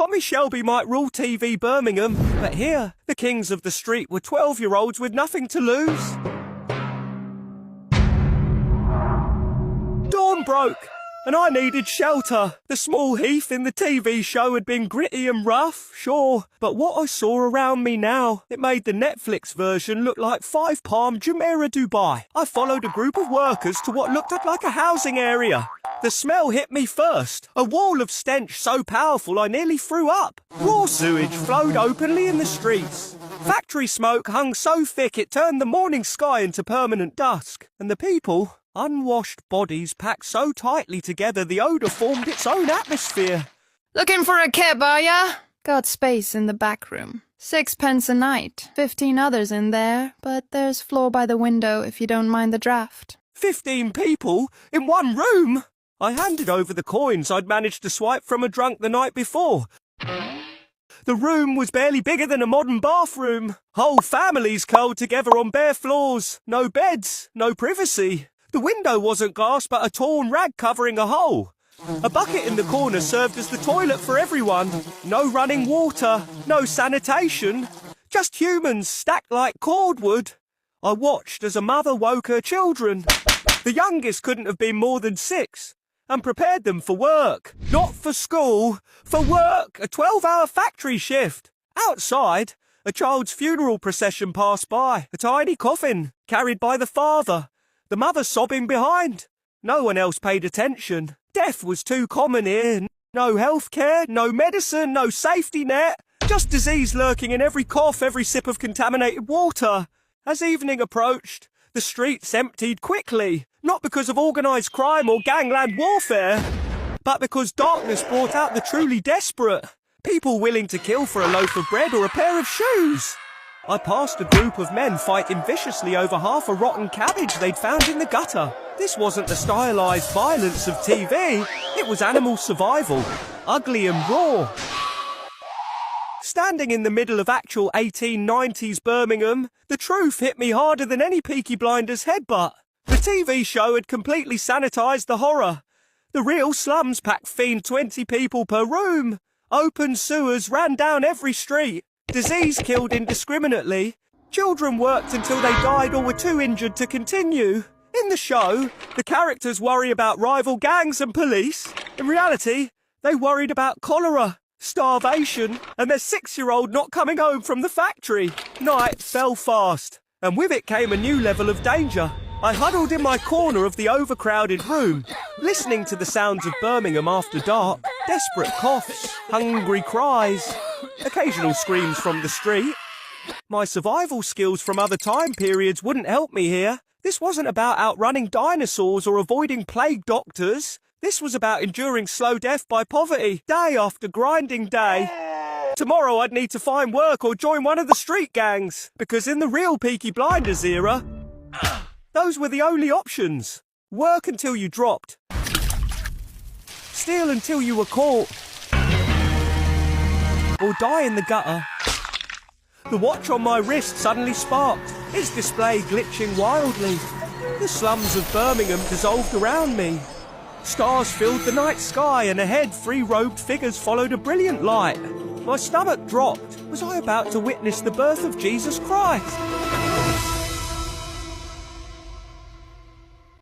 Tommy Shelby might rule TV Birmingham, but here, the kings of the street were 12-year-olds with nothing to lose. Dawn broke, and I needed shelter. The small heath in the TV show had been gritty and rough, sure, but what I saw around me now, it made the Netflix version look like Five Palm Jumeirah, Dubai. I followed a group of workers to what looked like a housing area. The smell hit me first, a wall of stench so powerful I nearly threw up. Raw sewage flowed openly in the streets. Factory smoke hung so thick it turned the morning sky into permanent dusk. And the people, unwashed bodies packed so tightly together the odour formed its own atmosphere. Looking for a cab, are ya? Got space in the back room. 6 pence a night. 15 others in there, but there's floor by the window if you don't mind the draft. 15 people in one room? I handed over the coins I'd managed to swipe from a drunk the night before. The room was barely bigger than a modern bathroom. Whole families curled together on bare floors. No beds, no privacy. The window wasn't glass but a torn rag covering a hole. A bucket in the corner served as the toilet for everyone. No running water, no sanitation. Just humans stacked like cordwood. I watched as a mother woke her children. The youngest couldn't have been more than 6. And prepared them for work. Not for school, for work, a 12-hour factory shift. Outside, a child's funeral procession passed by, a tiny coffin carried by the father, the mother sobbing behind. No one else paid attention. Death was too common here. No health care, no medicine, no safety net. Just disease lurking in every cough, every sip of contaminated water. As evening approached, the streets emptied quickly, not because of organised crime or gangland warfare, but because darkness brought out the truly desperate, people willing to kill for a loaf of bread or a pair of shoes. I passed a group of men fighting viciously over half a rotten cabbage they'd found in the gutter. This wasn't the stylised violence of TV, it was animal survival, ugly and raw. Standing in the middle of actual 1890s Birmingham, the truth hit me harder than any Peaky Blinders headbutt. The TV show had completely sanitised the horror. The real slums packed fiend 20 people per room. Open sewers ran down every street. Disease killed indiscriminately. Children worked until they died or were too injured to continue. In the show, the characters worry about rival gangs and police. In reality, they worried about cholera, starvation, and their 6-year-old not coming home from the factory. Night fell fast, and with it came a new level of danger. I huddled in my corner of the overcrowded room, listening to the sounds of Birmingham after dark, desperate coughs, hungry cries, occasional screams from the street. My survival skills from other time periods wouldn't help me here. This wasn't about outrunning dinosaurs or avoiding plague doctors. This was about enduring slow death by poverty, day after grinding day. Tomorrow I'd need to find work or join one of the street gangs, because in the real Peaky Blinders era, those were the only options. Work until you dropped. Steal until you were caught. Or die in the gutter. The watch on my wrist suddenly sparked, its display glitching wildly. The slums of Birmingham dissolved around me. Stars filled the night sky and ahead 3 robed figures followed a brilliant light. My stomach dropped. Was I about to witness the birth of Jesus Christ?